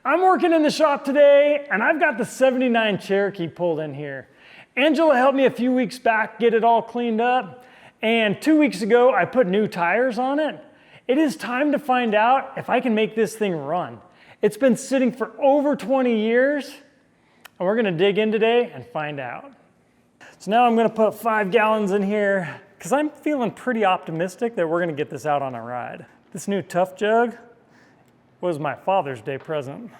I'm working in the shop today and I've got the 79 Cherokee pulled in here. Angela helped me a few weeks back get it all cleaned up, and 2 weeks ago I put new tires on it. It is time to find out if I can make this thing run. It's been sitting for over 20 years and we're gonna dig in today and find out. So now I'm gonna put 5 gallons in here because I'm feeling pretty optimistic that we're gonna get this out on a ride. This new Tough Jug was my Father's Day present.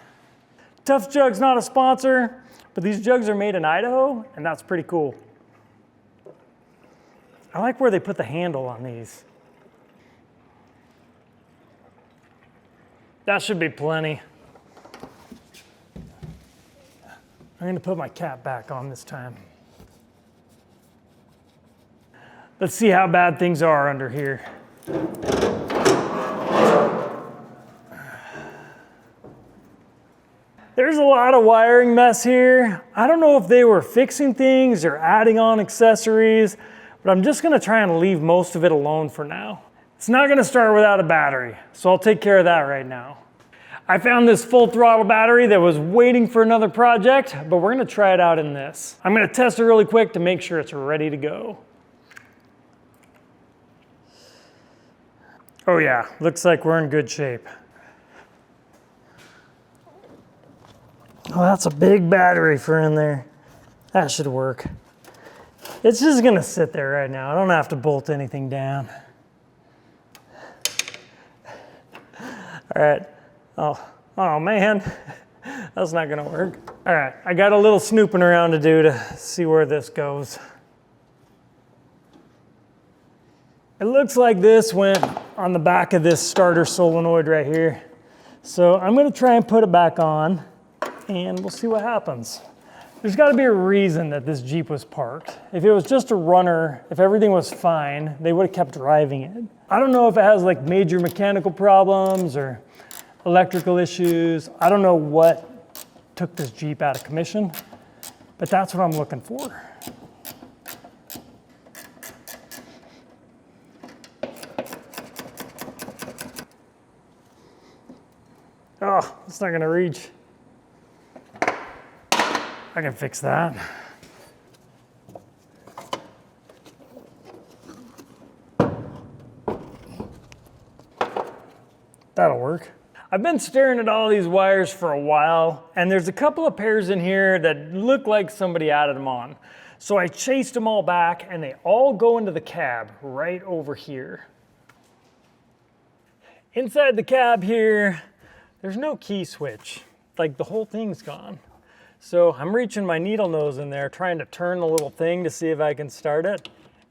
Tough Jug's not a sponsor, but these jugs are made in Idaho, and that's pretty cool. I like where they put the handle on these. That should be plenty. I'm gonna put my cap back on this time. Let's see how bad things are under here. There's a lot of wiring mess here. I don't know if they were fixing things or adding on accessories, but I'm just gonna try and leave most of it alone for now. It's not gonna start without a battery, so I'll take care of that right now. I found this full throttle battery that was waiting for another project, but we're gonna try it out in this. I'm gonna test it really quick to make sure it's ready to go. Oh yeah, looks like we're in good shape. Oh, that's a big battery for in there. That should work. It's just gonna sit there right now. I don't have to bolt anything down. All right. Oh man, that's not gonna work. All right, I got a little snooping around to do to see where this goes. It looks like this went on the back of this starter solenoid right here. So I'm gonna try and put it back on and we'll see what happens. There's gotta be a reason that this Jeep was parked. If it was just a runner, if everything was fine, they would have kept driving it. I don't know if it has like major mechanical problems or electrical issues. I don't know what took this Jeep out of commission, but that's what I'm looking for. Oh, it's not gonna reach. I can fix that. That'll work. I've been staring at all these wires for a while, and there's a couple of pairs in here that look like somebody added them on. So I chased them all back, and they all go into the cab right over here. Inside the cab here, there's no key switch. Like the whole thing's gone. So I'm reaching my needle nose in there, trying to turn the little thing to see if I can start it.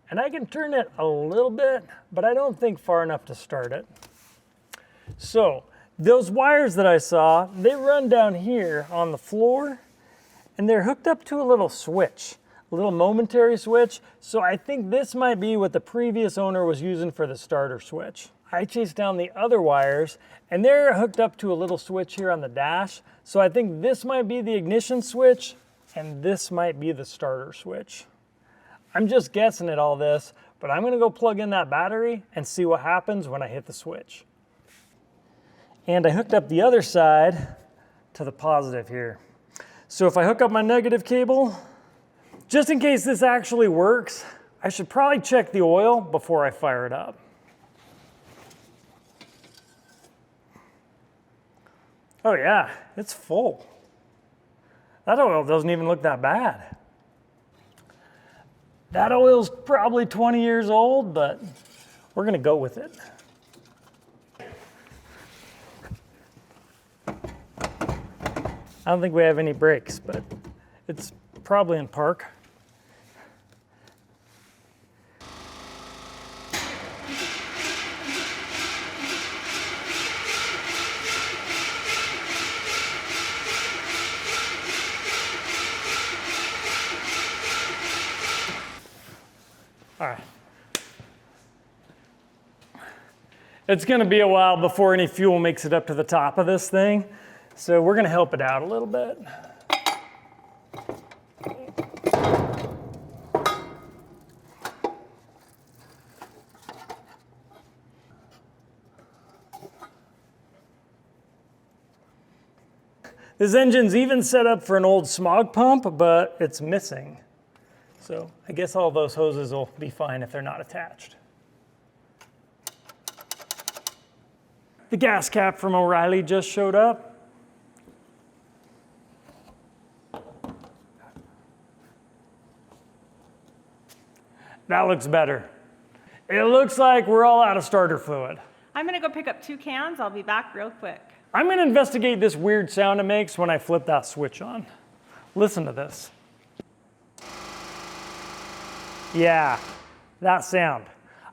And I can turn it a little bit, but I don't think far enough to start it. So those wires that I saw, they run down here on the floor, and they're hooked up to a little switch, a little momentary switch. So I think this might be what the previous owner was using for the starter switch. I chased down the other wires, and they're hooked up to a little switch here on the dash. So I think this might be the ignition switch, and this might be the starter switch. I'm just guessing at all this, but I'm gonna go plug in that battery and see what happens when I hit the switch. And I hooked up the other side to the positive here. So if I hook up my negative cable, just in case this actually works, I should probably check the oil before I fire it up. Oh yeah, it's full. That oil doesn't even look that bad. That oil's probably 20 years old, but we're gonna go with it. I don't think we have any brakes, but it's probably in park. All right. It's gonna be a while before any fuel makes it up to the top of this thing, so we're gonna help it out a little bit. This engine's even set up for an old smog pump, but it's missing. So I guess all those hoses will be fine if they're not attached. The gas cap from O'Reilly just showed up. That looks better. It looks like we're all out of starter fluid. I'm gonna go pick up 2 cans. I'll be back real quick. I'm gonna investigate this weird sound it makes when I flip that switch on. Listen to this. Yeah, that sound.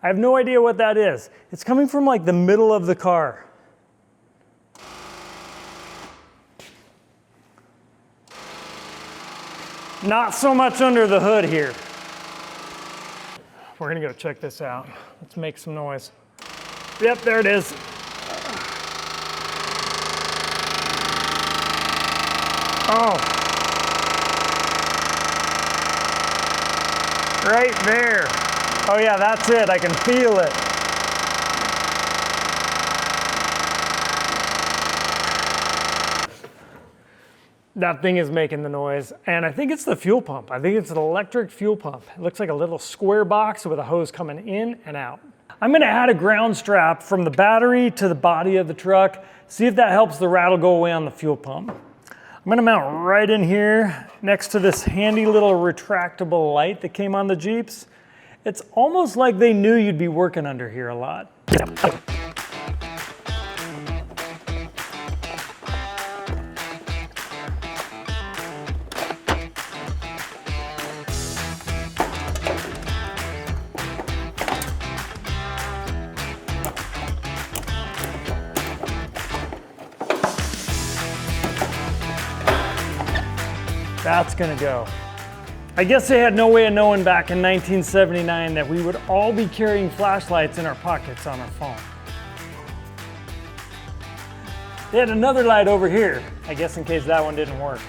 I have no idea what that is. It's coming from like the middle of the car. Not so much under the hood here. We're gonna go check this out. Let's make some noise. Yep, there it is. Oh. Right there. Oh yeah, that's it. I can feel it. That thing is making the noise, and I think it's the fuel pump. I think it's an electric fuel pump. It looks like a little square box with a hose coming in and out. I'm gonna add a ground strap from the battery to the body of the truck, see if that helps the rattle go away on the fuel pump. I'm gonna mount right in here next to this handy little retractable light that came on the Jeeps. It's almost like they knew you'd be working under here a lot. That's gonna go. I guess they had no way of knowing back in 1979 that we would all be carrying flashlights in our pockets on our phone. They had another light over here, I guess in case that one didn't work.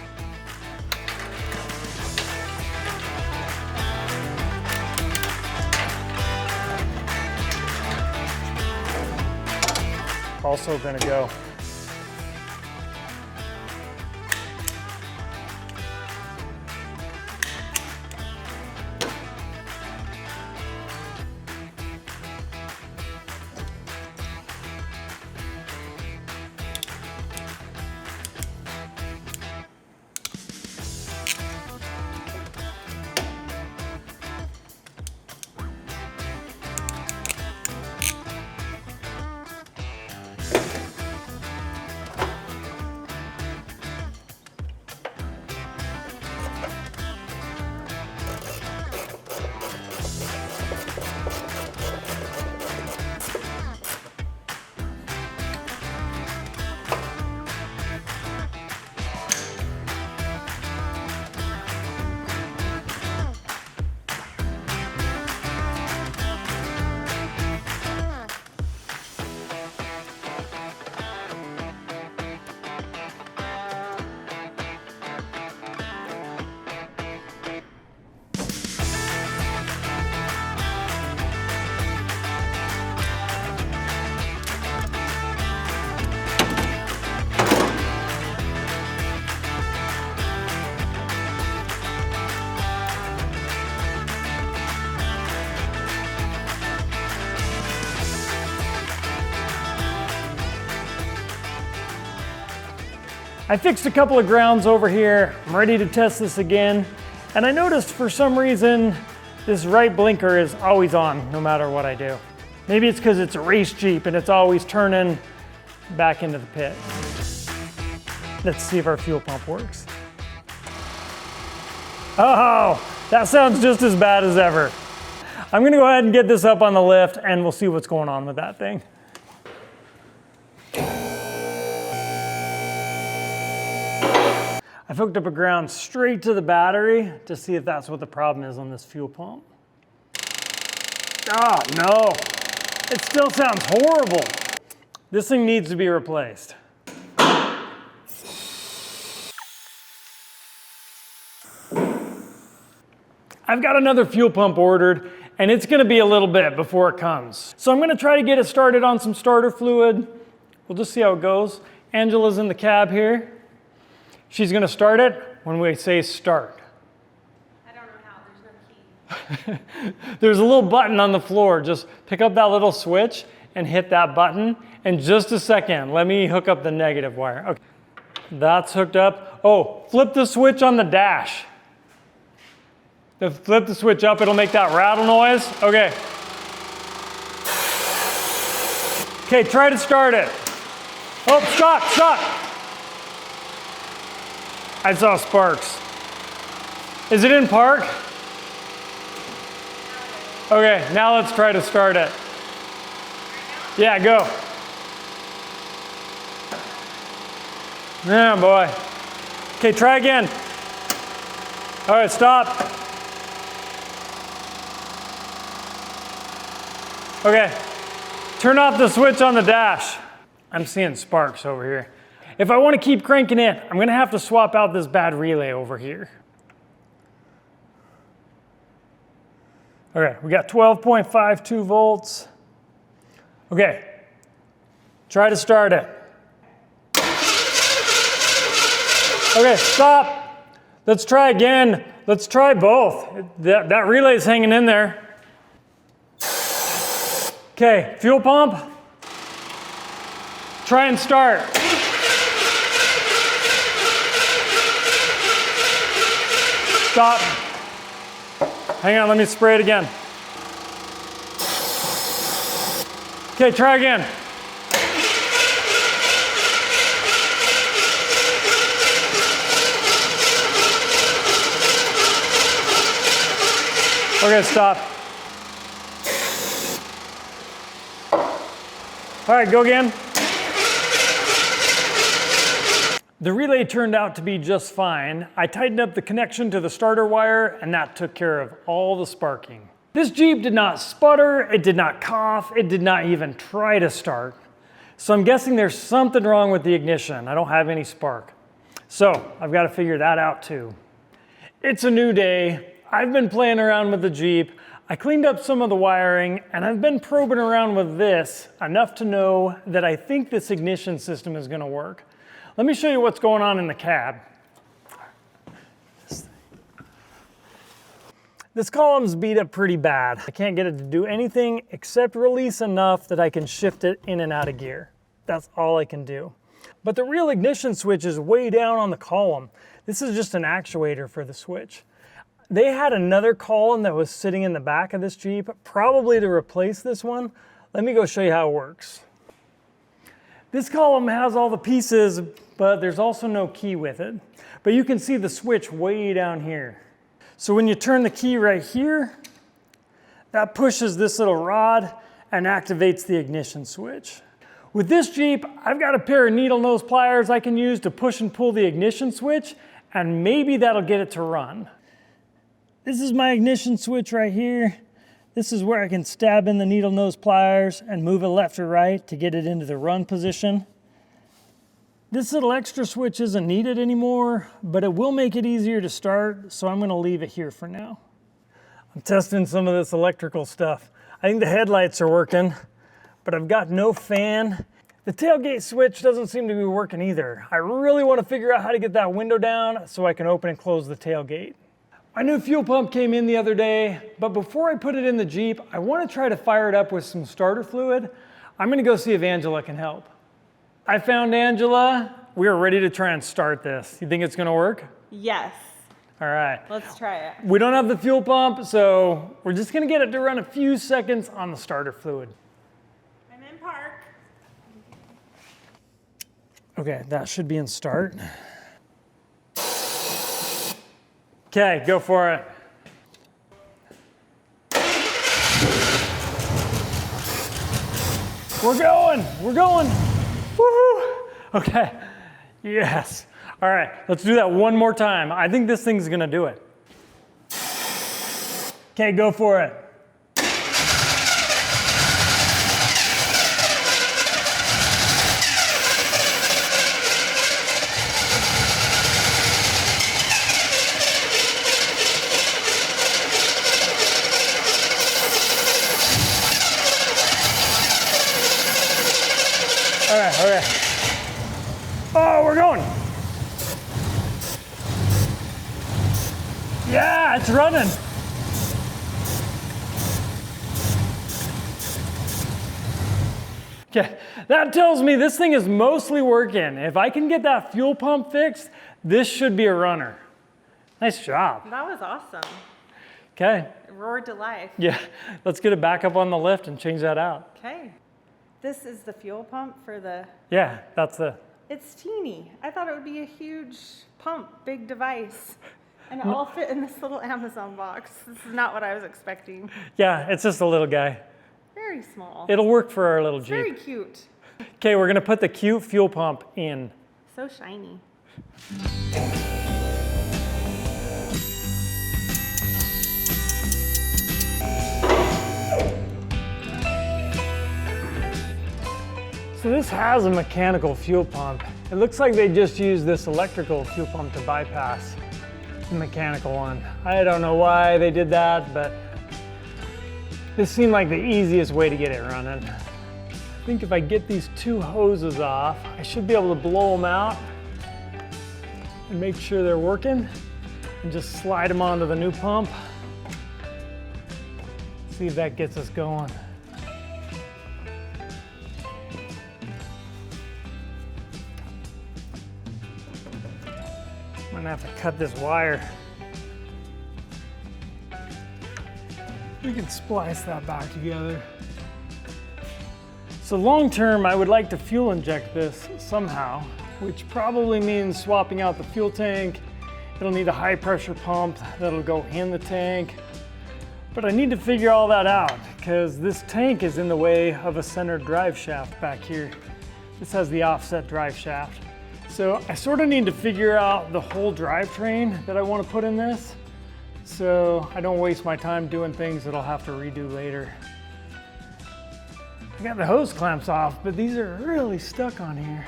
Also gonna go. I fixed a couple of grounds over here. I'm ready to test this again. And I noticed for some reason, this right blinker is always on no matter what I do. Maybe it's because it's a race Jeep and it's always turning back into the pit. Let's see if our fuel pump works. Oh, that sounds just as bad as ever. I'm gonna go ahead and get this up on the lift and we'll see what's going on with that thing. I've hooked up a ground straight to the battery to see if that's what the problem is on this fuel pump. Oh, no. It still sounds horrible. This thing needs to be replaced. I've got another fuel pump ordered, and it's gonna be a little bit before it comes. So I'm gonna try to get it started on some starter fluid. We'll just see how it goes. Angela's in the cab here. She's gonna start it when we say start. I don't know how, there's no key. There's a little button on the floor. Just pick up that little switch and hit that button. In just a second, let me hook up the negative wire. Okay, that's hooked up. Oh, flip the switch on the dash. Flip the switch up, it'll make that rattle noise. Okay. Okay, try to start it. Oh, stop, stop. I saw sparks. Is it in park? Okay, now let's try to start it. Yeah, go. Yeah, boy. Okay, try again. All right, stop. Okay, turn off the switch on the dash. I'm seeing sparks over here. If I want to keep cranking it, I'm gonna have to swap out this bad relay over here. Okay, we got 12.52 volts. Okay, try to start it. Okay, stop. Let's try again. Let's try both. That relay's hanging in there. Okay, fuel pump. Try and start. Stop. Hang on, let me spray it again. Okay, try again. Okay, stop. All right, go again. The relay turned out to be just fine. I tightened up the connection to the starter wire, and that took care of all the sparking. This Jeep did not sputter, it did not cough, it did not even try to start. So I'm guessing there's something wrong with the ignition. I don't have any spark. So I've got to figure that out too. It's a new day. I've been playing around with the Jeep. I cleaned up some of the wiring, and I've been probing around with this enough to know that I think this ignition system is going to work. Let me show you what's going on in the cab. This column's beat up pretty bad. I can't get it to do anything except release enough that I can shift it in and out of gear. That's all I can do. But the real ignition switch is way down on the column. This is just an actuator for the switch. They had another column that was sitting in the back of this Jeep, probably to replace this one. Let me go show you how it works. This column has all the pieces, but there's also no key with it. But you can see the switch way down here. So when you turn the key right here, that pushes this little rod and activates the ignition switch. With this Jeep, I've got a pair of needle nose pliers I can use to push and pull the ignition switch, and maybe that'll get it to run. This is my ignition switch right here. This is where I can stab in the needle nose pliers and move it left or right to get it into the run position. This little extra switch isn't needed anymore, but it will make it easier to start, so I'm going to leave it here for now. I'm testing some of this electrical stuff. I think the headlights are working, but I've got no fan. The tailgate switch doesn't seem to be working either. I really want to figure out how to get that window down so I can open and close the tailgate. My new fuel pump came in the other day, but before I put it in the Jeep, I want to try to fire it up with some starter fluid. I'm going to go see if Angela can help. I found Angela. We are ready to try and start this. You think it's going to work? Yes. All right. Let's try it. We don't have the fuel pump, so we're just going to get it to run a few seconds on the starter fluid. I'm in park. Okay, that should be in start. Okay, go for it. We're going. Woohoo! Okay, yes. All right, let's do that one more time. I think this thing's gonna do it. Okay, go for it. All right. Oh, we're going. Yeah, it's running. Okay, that tells me this thing is mostly working. If I can get that fuel pump fixed, this should be a runner. Nice job. That was awesome. Okay. It roared to life. Yeah, let's get it back up on the lift and change that out. Okay. This is the fuel pump for the... Yeah, that's the... It's teeny. I thought it would be a huge pump, big device. And it all fit in this little Amazon box. This is not what I was expecting. Yeah, it's just a little guy. Very small. It'll work for our little Jeep. Very cute. Okay, we're gonna put the cute fuel pump in. So shiny. So this has a mechanical fuel pump. It looks like they just used this electrical fuel pump to bypass the mechanical one. I don't know why they did that, but this seemed like the easiest way to get it running. I think if I get these two hoses off, I should be able to blow them out and make sure they're working and just slide them onto the new pump. See if that gets us going. I'm gonna have to cut this wire. We can splice that back together. So long term, I would like to fuel inject this somehow, which probably means swapping out the fuel tank. It'll need a high pressure pump that'll go in the tank. But I need to figure all that out because this tank is in the way of a center drive shaft back here. This has the offset drive shaft. So I sort of need to figure out the whole drivetrain that I want to put in this so I don't waste my time doing things that I'll have to redo later. I got the hose clamps off, but these are really stuck on here.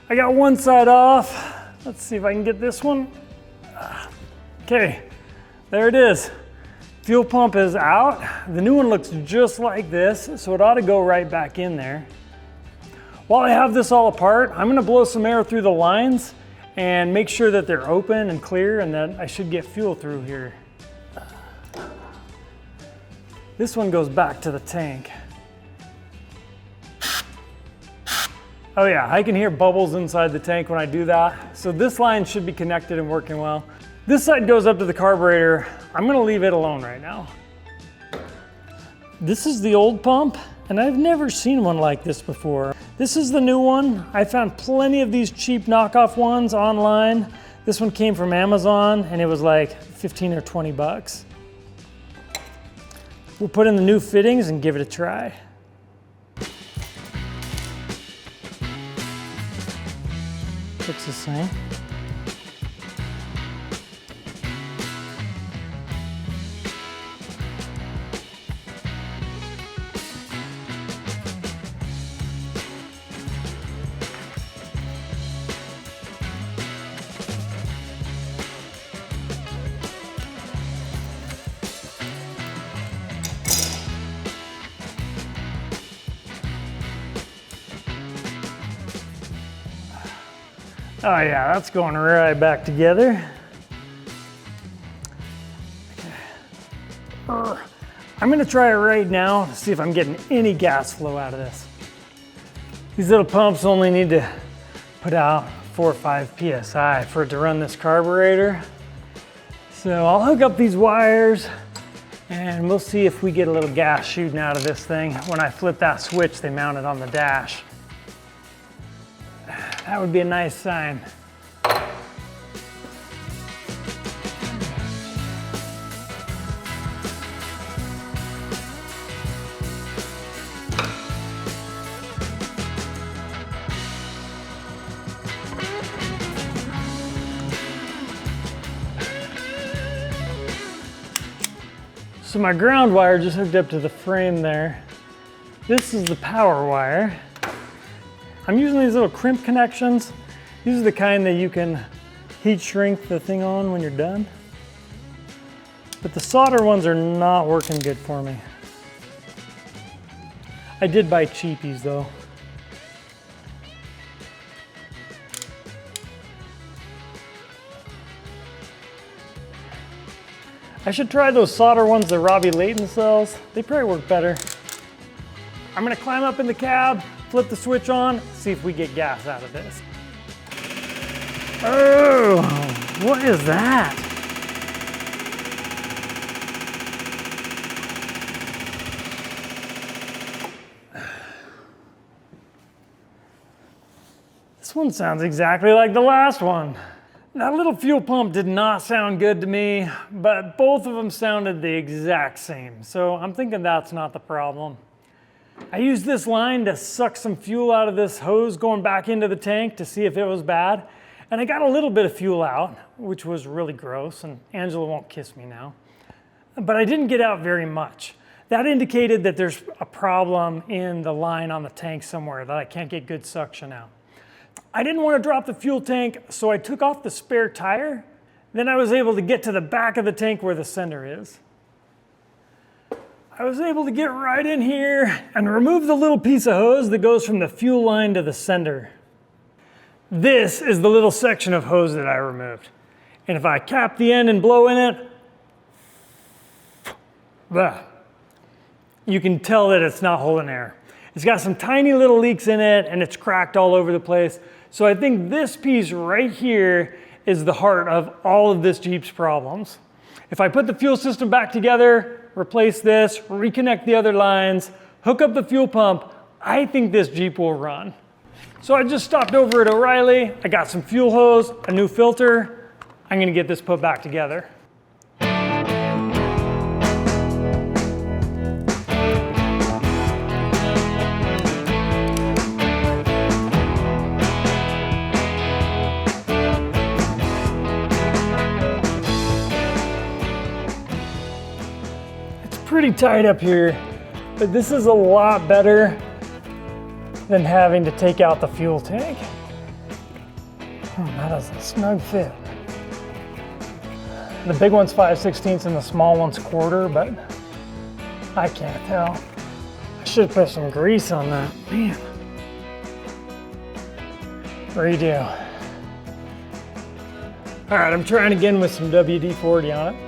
I got one side off. Let's see if I can get this one. Okay, there it is. Fuel pump is out. The new one looks just like this, so it ought to go right back in there. While I have this all apart, I'm gonna blow some air through the lines and make sure that they're open and clear and that I should get fuel through here. This one goes back to the tank. Oh yeah, I can hear bubbles inside the tank when I do that. So this line should be connected and working well. This side goes up to the carburetor. I'm gonna leave it alone right now. This is the old pump, and I've never seen one like this before. This is the new one. I found plenty of these cheap knockoff ones online. This one came from Amazon, and it was like 15 or 20 bucks. We'll put in the new fittings and give it a try. Looks the same. Oh yeah, that's going right back together. Okay. I'm gonna try it right now to see if I'm getting any gas flow out of this. These little pumps only need to put out 4 or 5 PSI for it to run this carburetor. So I'll hook up these wires and we'll see if we get a little gas shooting out of this thing when I flip that switch they mounted on the dash. That would be a nice sign. So my ground wire just hooked up to the frame there. This is the power wire. I'm using these little crimp connections. These are the kind that you can heat shrink the thing on when you're done. But the solder ones are not working good for me. I did buy cheapies though. I should try those solder ones that Robbie Layton sells. They probably work better. I'm gonna climb up in the cab, flip the switch on, see if we get gas out of this. Oh, what is that? This one sounds exactly like the last one. That little fuel pump did not sound good to me, but both of them sounded the exact same. So I'm thinking that's not the problem. I used this line to suck some fuel out of this hose going back into the tank to see if it was bad. And I got a little bit of fuel out, which was really gross, and Angela won't kiss me now. But I didn't get out very much. That indicated that there's a problem in the line on the tank somewhere, that I can't get good suction out. I didn't want to drop the fuel tank, so I took off the spare tire. Then I was able to get to the back of the tank where the sender is. I was able to get right in here and remove the little piece of hose that goes from the fuel line to the sender. This is the little section of hose that I removed. And if I cap the end and blow in it, you can tell that it's not holding air. It's got some tiny little leaks in it and it's cracked all over the place. So I think this piece right here is the heart of all of this Jeep's problems. If I put the fuel system back together, replace this, reconnect the other lines, hook up the fuel pump, I think this Jeep will run. So I just stopped over at O'Reilly. I got some fuel hose, a new filter. I'm gonna get this put back together. Pretty tight up here, but this is a lot better than having to take out the fuel tank. That is a snug fit. The big one's 5/16 and the small one's 1/4, but I can't tell. I should put some grease on that, man. Redo. All right, I'm trying again with some WD-40 on it.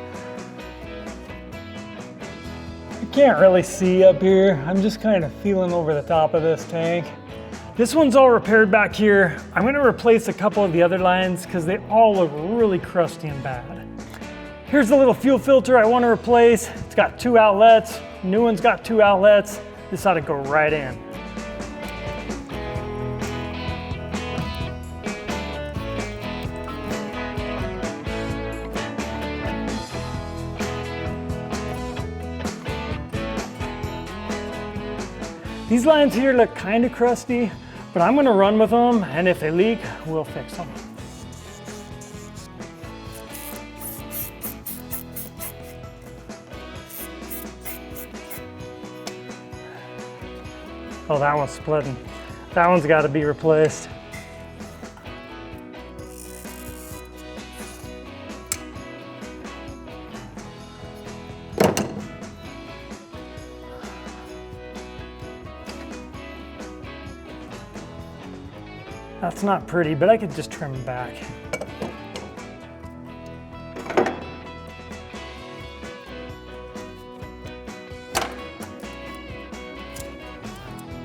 Can't really see up here. I'm just kind of feeling over the top of this tank. This one's all repaired back here. I'm gonna replace a couple of the other lines because they all look really crusty and bad. Here's the little fuel filter I want to replace. It's got 2 outlets. New one's got 2 outlets. This ought to go right in. These lines here look kind of crusty, but I'm gonna run with them, and if they leak, we'll fix them. Oh, that one's splitting. That one's gotta be replaced. That's not pretty, but I could just trim them back.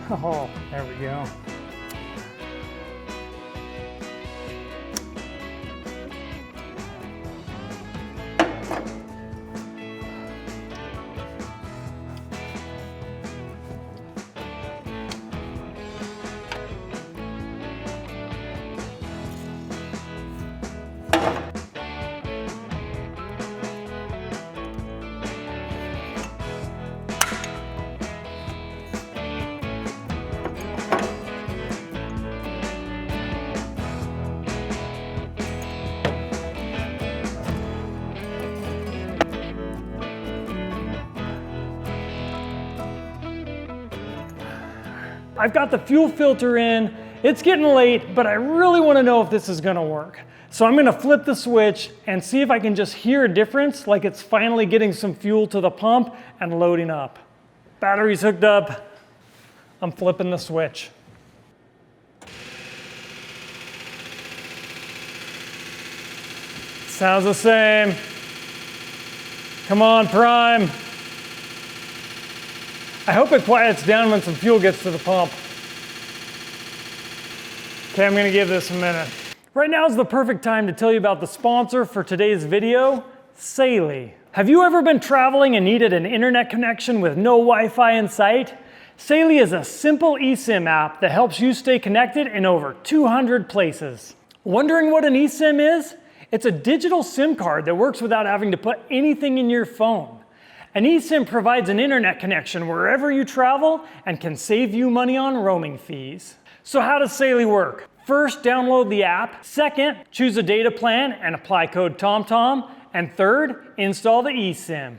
Oh, there we go. I've got the fuel filter in. It's getting late, but I really want to know if this is going to work. So I'm going to flip the switch and see if I can just hear a difference, like it's finally getting some fuel to the pump and loading up. Battery's hooked up. I'm flipping the switch. Sounds the same. Come on, Prime. I hope it quiets down when some fuel gets to the pump. Okay, I'm gonna give this a minute. Right now is the perfect time to tell you about the sponsor for today's video, Saley. Have you ever been traveling and needed an internet connection with no Wi-Fi in sight? Saley is a simple eSIM app that helps you stay connected in over 200 places. Wondering what an eSIM is? It's a digital SIM card that works without having to put anything in your phone. An eSIM provides an internet connection wherever you travel and can save you money on roaming fees. So how does Saley work? First, download the app. Second, choose a data plan and apply code TOMTOM. And third, install the eSIM.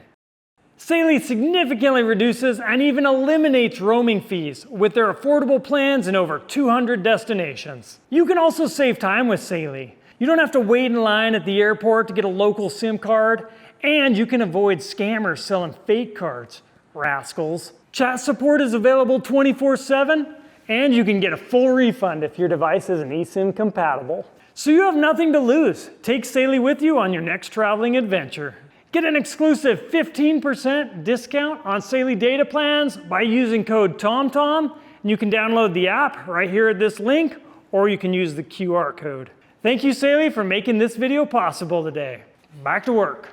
Saley significantly reduces and even eliminates roaming fees with their affordable plans in over 200 destinations. You can also save time with Saley. You don't have to wait in line at the airport to get a local SIM card, and you can avoid scammers selling fake cards. Rascals. Chat support is available 24/7. And you can get a full refund if your device isn't eSIM compatible. So you have nothing to lose. Take Saley with you on your next traveling adventure. Get an exclusive 15% discount on Saley data plans by using code TOMTOM. And you can download the app right here at this link, or you can use the QR code. Thank you, Saley, for making this video possible today. Back to work.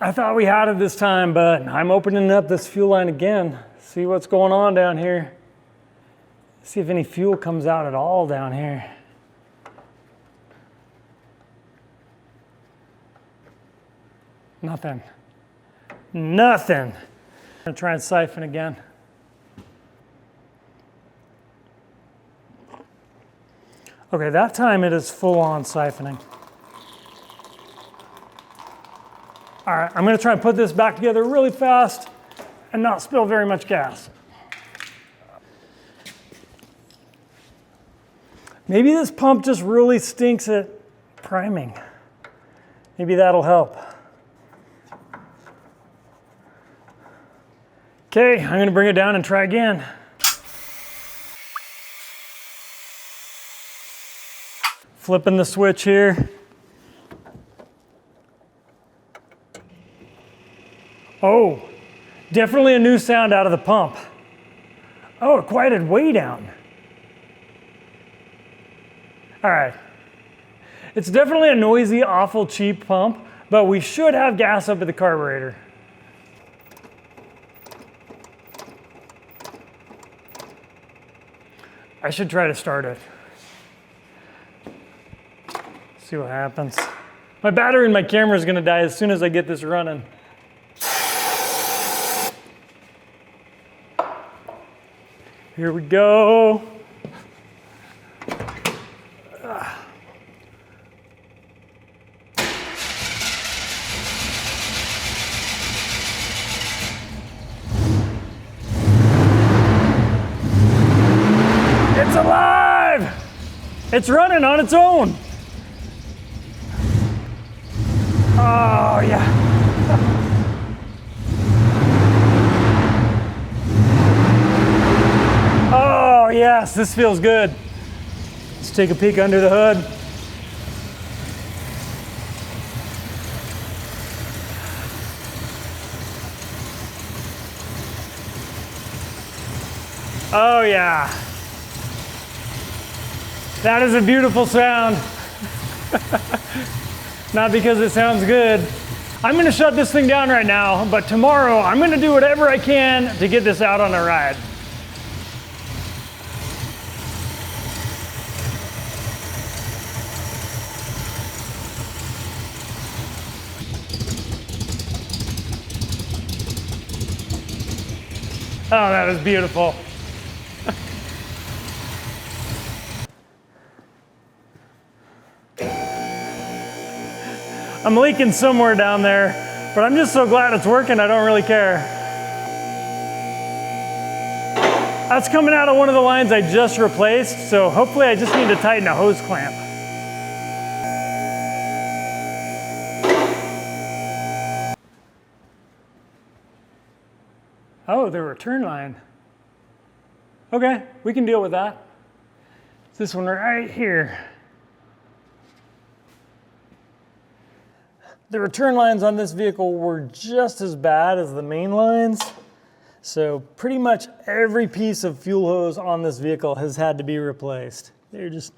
I thought we had it this time, but I'm opening up this fuel line again. See what's going on down here. See if any fuel comes out at all down here. Nothing. Nothing. I'm gonna try and siphon again. Okay, that time it is full on siphoning. All right, I'm gonna try and put this back together really fast and not spill very much gas. Maybe this pump just really stinks at priming. Maybe that'll help. Okay, I'm gonna bring it down and try again. Flipping the switch here. Oh, definitely a new sound out of the pump. Oh, it quieted way down. All right. It's definitely a noisy, awful, cheap pump, but we should have gas up at the carburetor. I should try to start it. See what happens. My battery in my camera is going to die as soon as I get this running. Here we go. It's alive! It's running on its own. Oh, yeah. Oh, yes, this feels good. Let's take a peek under the hood. Oh, yeah. That is a beautiful sound. Not because it sounds good. I'm gonna shut this thing down right now, but tomorrow I'm gonna do whatever I can to get this out on a ride. Oh, that is beautiful. I'm leaking somewhere down there, but I'm just so glad it's working, I don't really care. That's coming out of one of the lines I just replaced, so hopefully I just need to tighten a hose clamp. Oh, the return line. Okay, we can deal with that. It's this one right here. The return lines on this vehicle were just as bad as the main lines. So pretty much every piece of fuel hose on this vehicle has had to be replaced. They're just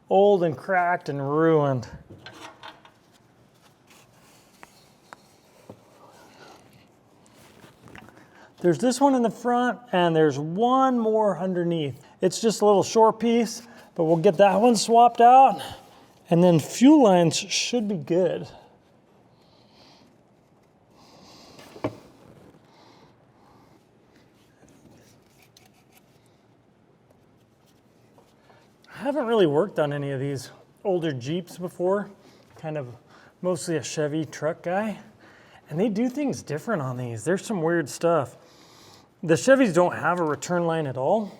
old and cracked and ruined. There's this one in the front and there's one more underneath. It's just a little short piece, but we'll get that one swapped out and then fuel lines should be good. I haven't really worked on any of these older Jeeps before, kind of mostly a Chevy truck guy, and they do things different on these. There's some weird stuff. The Chevys don't have a return line at all,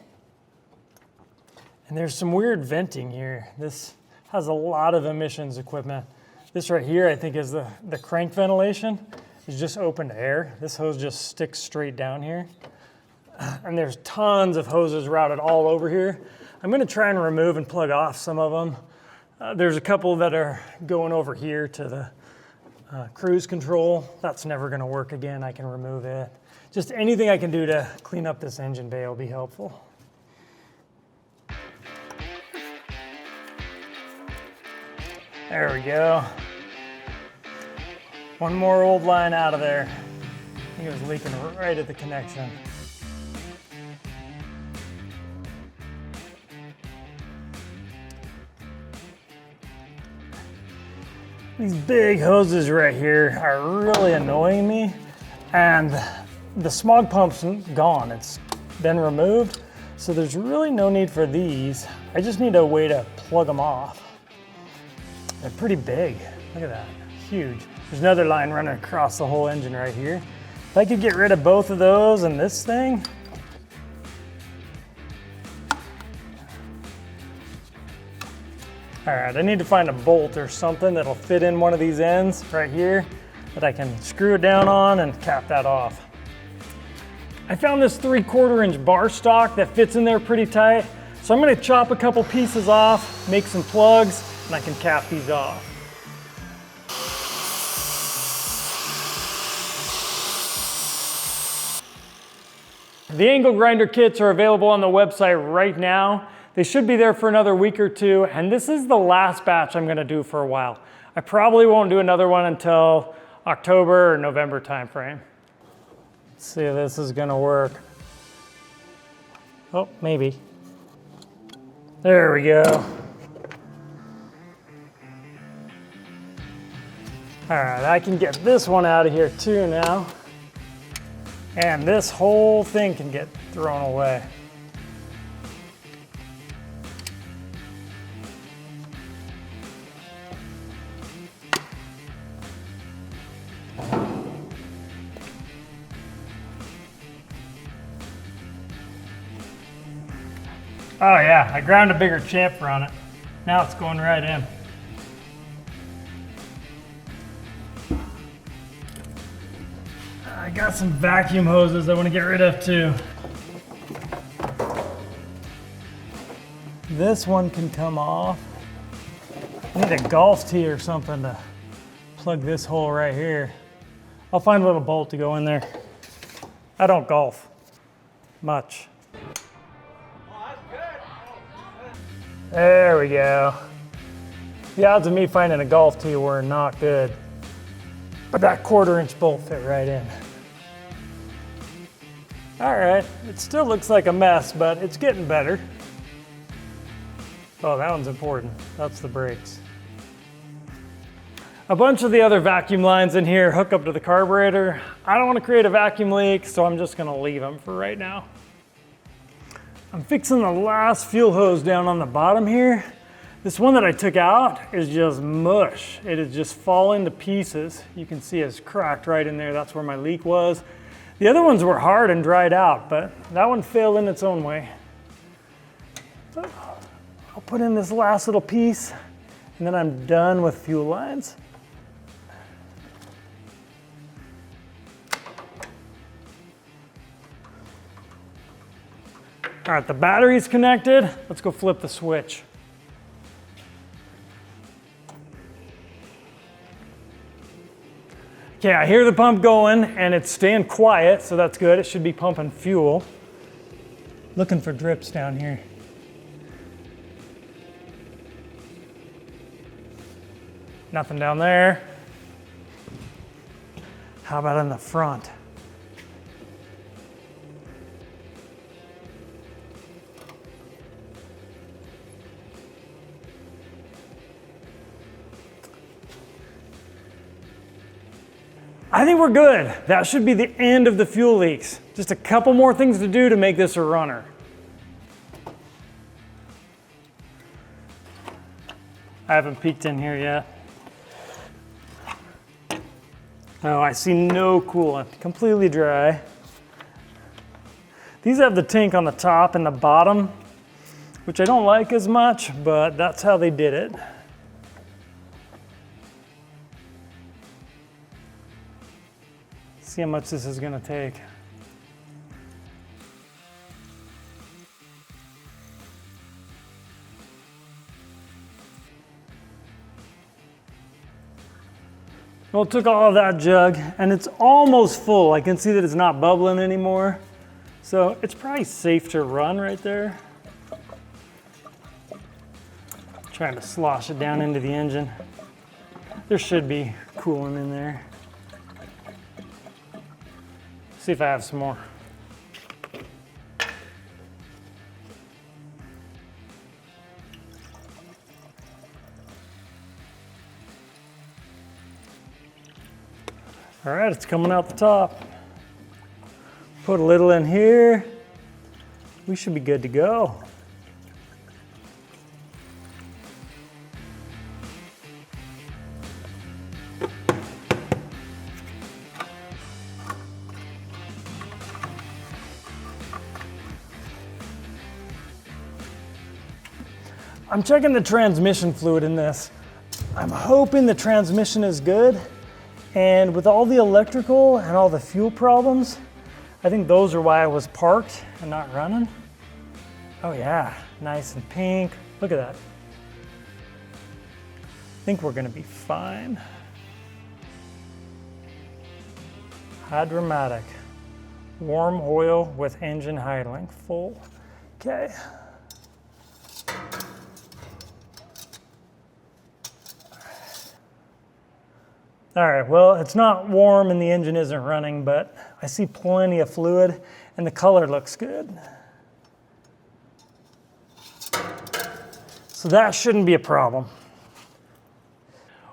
and there's some weird venting here. This has a lot of emissions equipment. This right here, I think, is the crank ventilation. It's just open to air. This hose just sticks straight down here, and there's tons of hoses routed all over here. I'm going to try and remove and plug off some of them. There's a couple that are going over here to the cruise control. That's never going to work again. I can remove it. Just anything I can do to clean up this engine bay will be helpful. There we go. One more old line out of there. I think it was leaking right at the connection. These big hoses right here are really annoying me, and the smog pump's gone. It's been removed, so there's really no need for these. I just need a way to plug them off. They're pretty big. Look at that, huge. There's another line running across the whole engine right here. If I could get rid of both of those and this thing, all right, I need to find a bolt or something that'll fit in one of these ends right here that I can screw it down on and cap that off. I found this 3/4 inch bar stock that fits in there pretty tight. So I'm gonna chop a couple pieces off, make some plugs, and I can cap these off. The angle grinder kits are available on the website right now. They should be there for another week or two, and this is the last batch I'm gonna do for a while. I probably won't do another one until October or November timeframe. Let's see if this is gonna work. Oh, maybe. There we go. All right, I can get this one out of here too now. And this whole thing can get thrown away. Oh yeah, I ground a bigger chamfer on it. Now it's going right in. I got some vacuum hoses I want to get rid of too. This one can come off. I need a golf tee or something to plug this hole right here. I'll find a little bolt to go in there. I don't golf much. There we go. The odds of me finding a golf tee were not good, but that 1/4 inch bolt fit right in. All right, it still looks like a mess, but it's getting better. Oh, that one's important. That's the brakes. A bunch of the other vacuum lines in here hook up to the carburetor. I don't want to create a vacuum leak, so I'm just going to leave them for right now. I'm fixing the last fuel hose down on the bottom here. This one that I took out is just mush. It is just falling to pieces. You can see it's cracked right in there. That's where my leak was. The other ones were hard and dried out, but that one failed in its own way. So I'll put in this last little piece, and then I'm done with fuel lines. All right, the battery's connected. Let's go flip the switch. Okay, I hear the pump going and it's staying quiet, so that's good. It should be pumping fuel. Looking for drips down here. Nothing down there. How about in the front? I think we're good. That should be the end of the fuel leaks. Just a couple more things to do to make this a runner. I haven't peeked in here yet. Oh, I see no coolant, completely dry. These have the tank on the top and the bottom, which I don't like as much, but that's how they did it. See how much this is gonna take. Well, it took all of that jug and it's almost full. I can see that it's not bubbling anymore. So it's probably safe to run right there. Trying to slosh it down into the engine. There should be coolant in there. See if I have some more. All right, it's coming out the top. Put a little in here. We should be good to go. I'm checking the transmission fluid in this. I'm hoping the transmission is good. And with all the electrical and all the fuel problems, I think those are why I was parked and not running. Oh yeah, nice and pink. Look at that. I think we're gonna be fine. Hydromatic. Warm oil with engine idling full. Okay. All right, well, it's not warm and the engine isn't running, but I see plenty of fluid and the color looks good. So that shouldn't be a problem.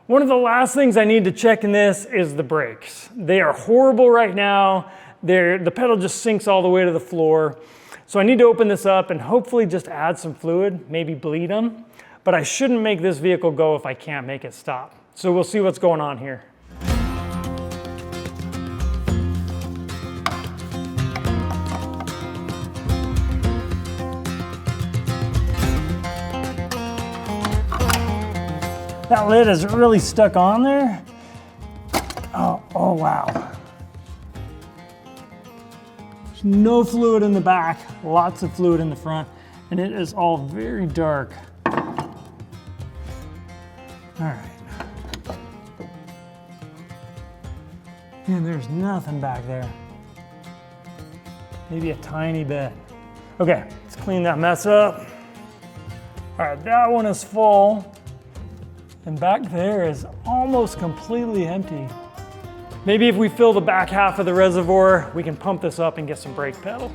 One of the last things I need to check in this is the brakes. They are horrible right now. The pedal just sinks all the way to the floor. So I need to open this up and hopefully just add some fluid, maybe bleed them. But I shouldn't make this vehicle go if I can't make it stop. So we'll see what's going on here. That lid is really stuck on there. Oh wow. There's no fluid in the back, lots of fluid in the front, and it is all very dark. All right. And there's nothing back there. Maybe a tiny bit. Okay, let's clean that mess up. All right, that one is full. And back there is almost completely empty. Maybe if we fill the back half of the reservoir, we can pump this up and get some brake pedal.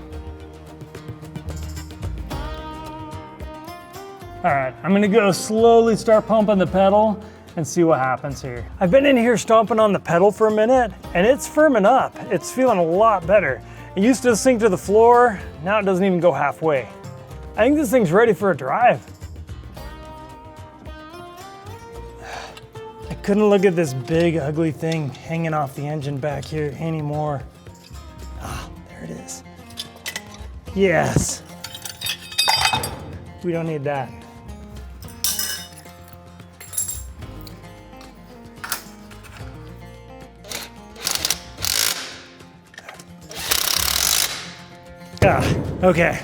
All right, I'm gonna go slowly start pumping the pedal and see what happens here. I've been in here stomping on the pedal for a minute and it's firming up. It's feeling a lot better. It used to sink to the floor, now it doesn't even go halfway. I think this thing's ready for a drive. I couldn't look at this big ugly thing hanging off the engine back here anymore. Ah, there it is. Yes. We don't need that. Okay.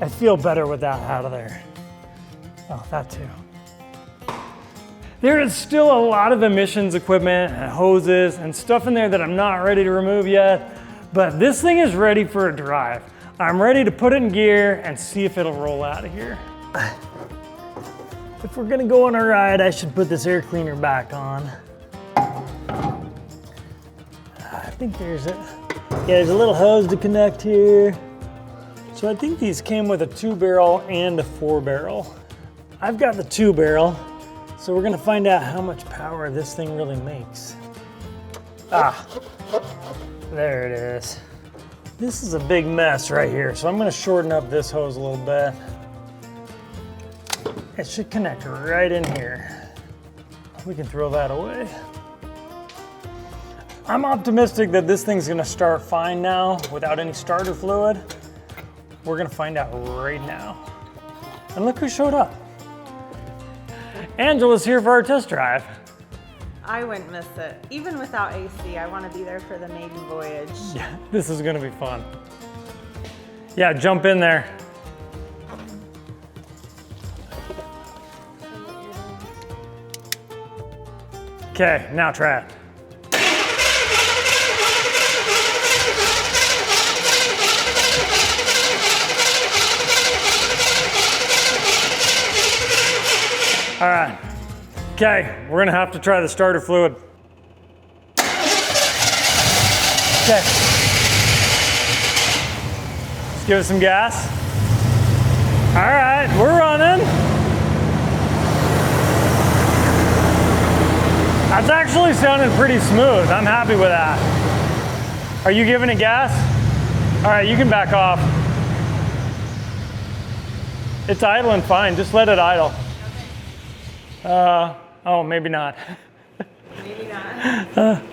I feel better with that out of there. Oh, that too. There is still a lot of emissions equipment and hoses and stuff in there that I'm not ready to remove yet, but this thing is ready for a drive. I'm ready to put it in gear and see if it'll roll out of here. If we're gonna go on a ride, I should put this air cleaner back on. I think there's a little hose to connect here. So I think these came with a 2-barrel and a 4-barrel. I've got the 2-barrel, so we're gonna find out how much power this thing really makes. Ah, there it is. This is a big mess right here, so I'm gonna shorten up this hose a little bit. It should connect right in here. We can throw that away. I'm optimistic that this thing's gonna start fine now without any starter fluid. We're gonna find out right now. And look who showed up. Angela's here for our test drive. I wouldn't miss it. Even without AC, I want to be there for the maiden voyage. Yeah, this is gonna be fun. Yeah, jump in there. Okay, now try it. All right, okay, we're gonna have to try the starter fluid. Okay. Let's give it some gas. All right, we're running. That's actually sounding pretty smooth. I'm happy with that. Are you giving it gas? All right, you can back off. It's idling fine, just let it idle. Oh, maybe not. Maybe not.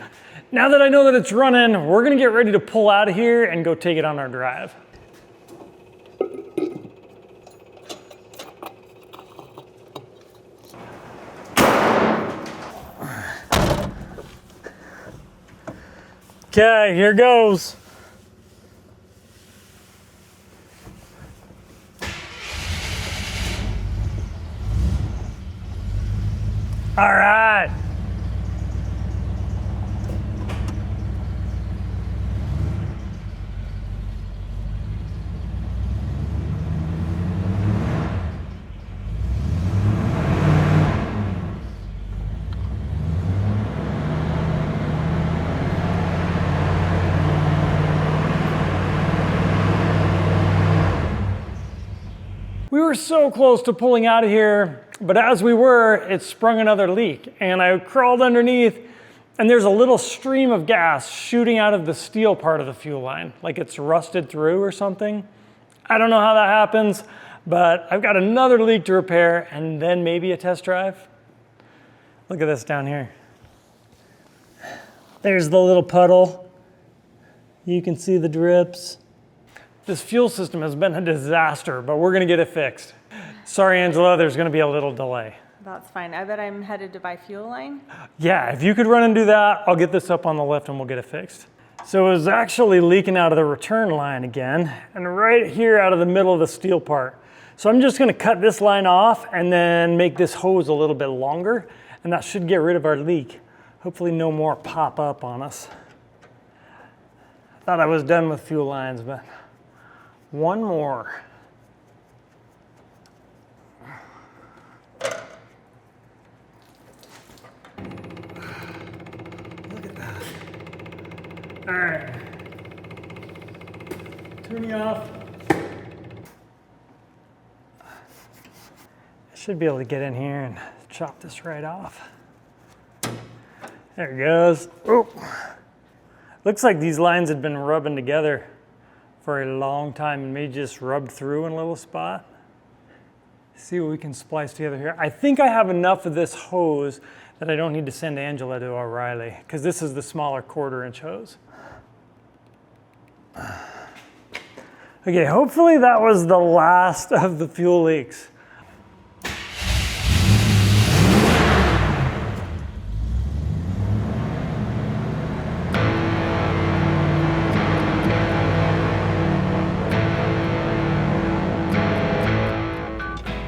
Now that I know that it's running, we're gonna get ready to pull out of here and go take it on our drive. Okay, here goes. All right. We were so close to pulling out of here, but as we were, it sprung another leak, and I crawled underneath, and there's a little stream of gas shooting out of the steel part of the fuel line, like it's rusted through or something. I don't know how that happens, but I've got another leak to repair, and then maybe a test drive. Look at this down here. There's the little puddle. You can see the drips. This fuel system has been a disaster, but we're gonna get it fixed. Sorry, Angela, there's gonna be a little delay. That's fine. I bet I'm headed to buy fuel line. Yeah, if you could run and do that, I'll get this up on the lift and we'll get it fixed. So it was actually leaking out of the return line again, and right here out of the middle of the steel part. So I'm just gonna cut this line off and then make this hose a little bit longer, and that should get rid of our leak. Hopefully no more pop up on us. Thought I was done with fuel lines, but one more. Look at that. All right. Turning off. I should be able to get in here and chop this right off. There it goes. Oh. Looks like these lines had been rubbing together for a long time and maybe just rubbed through in a little spot. See what we can splice together here. I think I have enough of this hose that I don't need to send Angela to O'Reilly, because this is the smaller 1/4-inch hose. Okay, hopefully that was the last of the fuel leaks.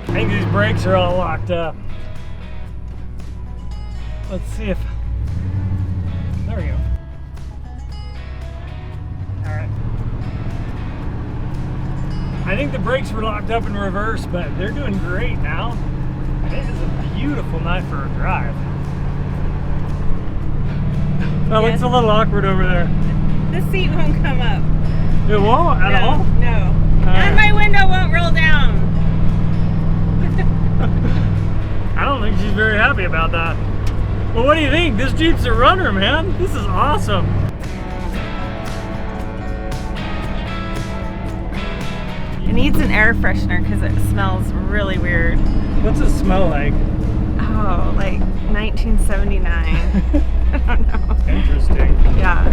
I think these brakes are all locked up. Let's see if, there we go. All right. I think the brakes were locked up in reverse, but they're doing great now. And it is a beautiful night for a drive. Oh, Yes. it's a little awkward over there. The seat won't come up. It won't at all? No. right. And my window won't roll down. I don't think she's very happy about that. Well, what do you think? This Jeep's a runner, man. This is awesome. It needs an air freshener because it smells really weird. What's it smell like? Oh, like 1979. I don't know. Interesting. Yeah.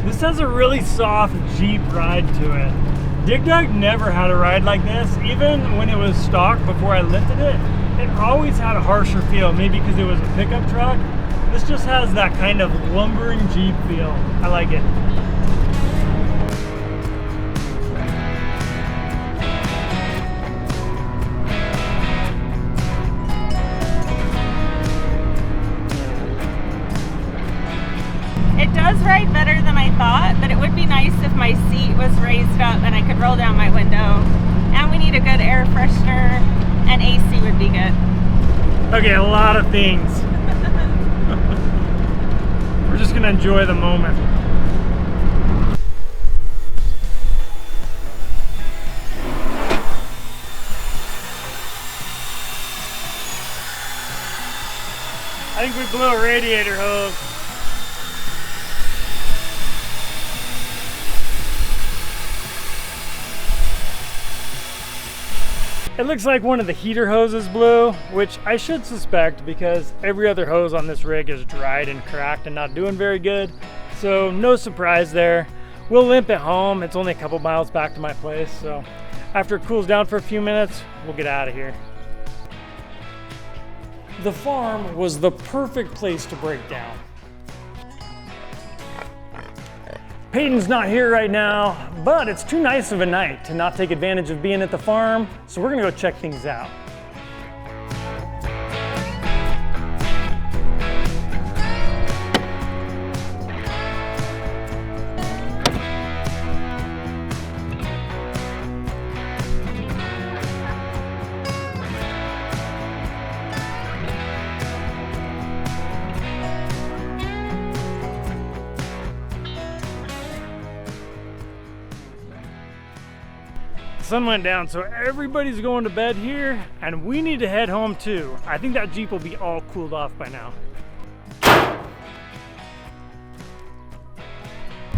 This has a really soft Jeep ride to it. Dig Dug never had a ride like this. Even when it was stock before I lifted it, it always had a harsher feel, maybe because it was a pickup truck. This just has that kind of lumbering Jeep feel. I like it. It does ride better than I thought, but it would be nice if my seat was raised up and I could roll down my window. And we need a good air freshener, and AC would be good. Okay, a lot of things. We're just gonna enjoy the moment. I think we blew a radiator hose. It looks like one of the heater hoses blew, which I should suspect because every other hose on this rig is dried and cracked and not doing very good. So no surprise there. We'll limp it home. It's only a couple miles back to my place. So after it cools down for a few minutes, we'll get out of here. The farm was the perfect place to break down. Peyton's not here right now, but it's too nice of a night to not take advantage of being at the farm, so we're gonna go check things out. The sun went down, so everybody's going to bed here, and we need to head home too. I think that Jeep will be all cooled off by now.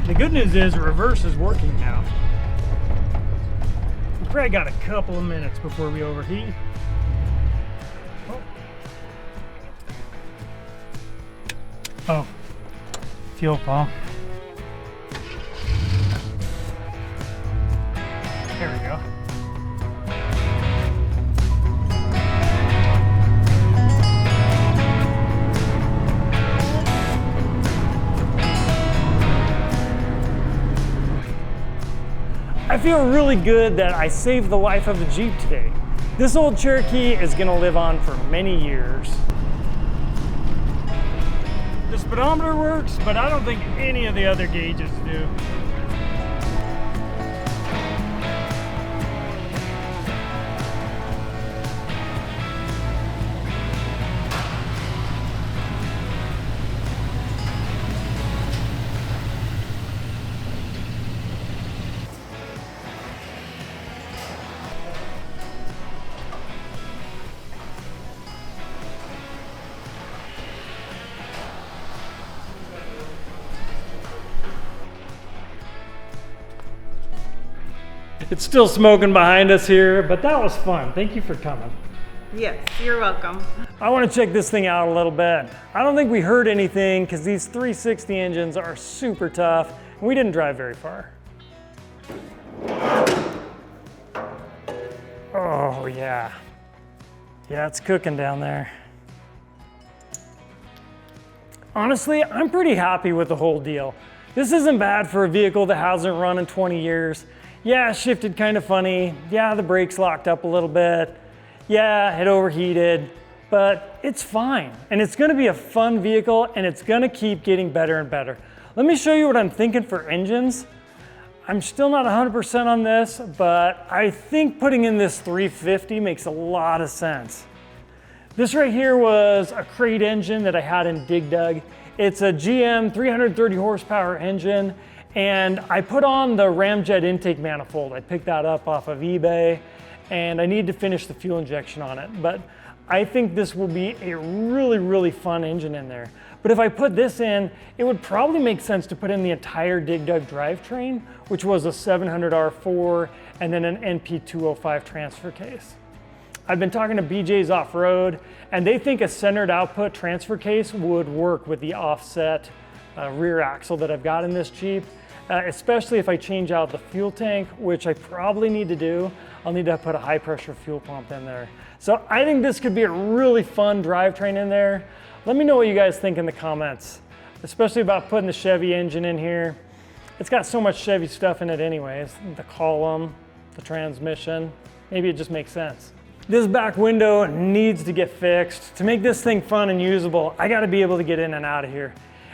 The good news is reverse is working now. We probably got a couple of minutes before we overheat. Oh, fuel pump. There we go. I feel really good that I saved the life of the Jeep today. This old Cherokee is gonna live on for many years. The speedometer works, but I don't think any of the other gauges do. It's still smoking behind us here, but that was fun. Thank you for coming. Yes, you're welcome. I want to check this thing out a little bit. I don't think we heard anything because these 360 engines are super tough and we didn't drive very far. Oh yeah. Yeah, it's cooking down there. Honestly, I'm pretty happy with the whole deal. This isn't bad for a vehicle that hasn't run in 20 years. Yeah, it shifted kind of funny. Yeah, the brakes locked up a little bit. Yeah, it overheated, but it's fine. And it's gonna be a fun vehicle and it's gonna keep getting better and better. Let me show you what I'm thinking for engines. I'm still not 100% on this, but I think putting in this 350 makes a lot of sense. This right here was a crate engine that I had in Dig Dug. It's a GM 330 horsepower engine, and I put on the ramjet intake manifold. I picked that up off of eBay, and I need to finish the fuel injection on it. But I think this will be a really, really fun engine in there. But if I put this in, it would probably make sense to put in the entire Dig Dug drivetrain, which was a 700R4 and then an NP205 transfer case. I've been talking to BJ's Off-Road, and they think a centered output transfer case would work with the offset rear axle that I've got in this Jeep, especially if I change out the fuel tank, which I probably need to do. I'll need to put a high pressure fuel pump in there. So I think this could be a really fun drivetrain in there. Let me know what you guys think in the comments, especially about putting the Chevy engine in here. It's got so much Chevy stuff in it anyways, the column, the transmission, maybe it just makes sense. This back window needs to get fixed. To make this thing fun and usable, I gotta be able to get in and out of here.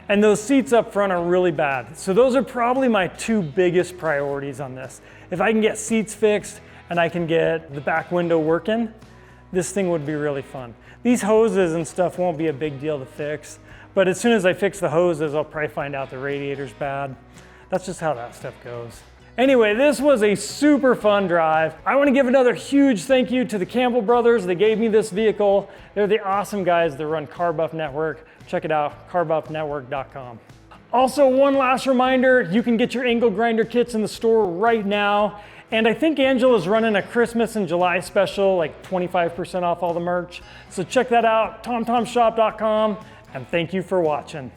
And those seats up front are really bad. So those are probably my two biggest priorities on this. If I can get seats fixed and I can get the back window working, this thing would be really fun. These hoses and stuff won't be a big deal to fix, but as soon as I fix the hoses, I'll probably find out the radiator's bad. That's just how that stuff goes. Anyway, this was a super fun drive. I want to give another huge thank you to the Campbell brothers. They gave me this vehicle. They're the awesome guys that run CarBuff Network. Check it out, CarBuffNetwork.com. Also, one last reminder, you can get your angle grinder kits in the store right now. And I think Angela's running a Christmas and July special, like 25% off all the merch. So check that out, TomTomShop.com, and thank you for watching.